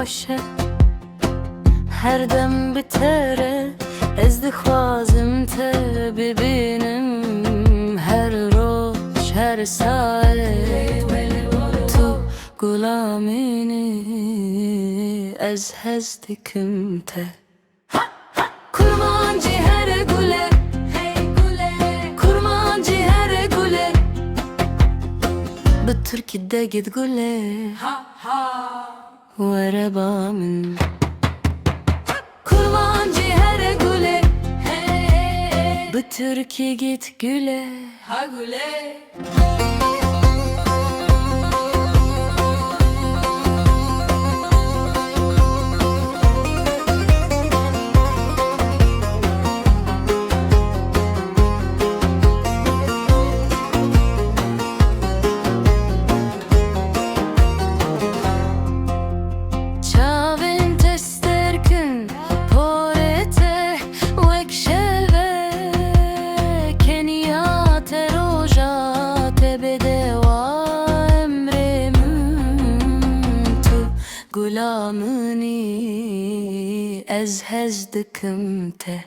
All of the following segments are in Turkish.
باشه هر دم بتره از دخوازم ته ببینم هر روز هر ساعت تو غلامینی از هزدکم ته kurmancı her gule kurmancı her gule bu Türkiye'de git gule verebamın kurmancı her gule bu Türkiye git güle ha güle Gulamını ez hezdikim te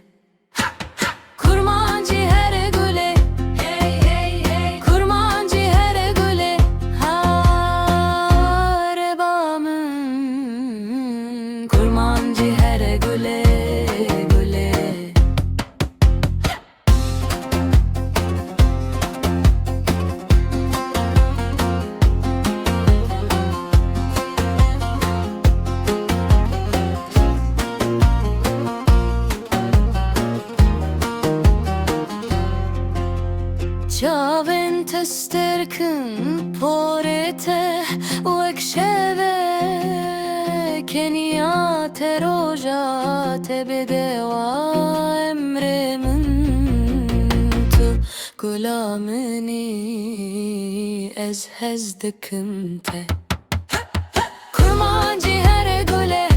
kurmancı her güle kurmancı her güle harebamın kurmancı her güle güle Çavên te sterkin porete wek şeve Kenya te roja te bedewa emre min tu gulamini ez hezdikim te kurmancı her gule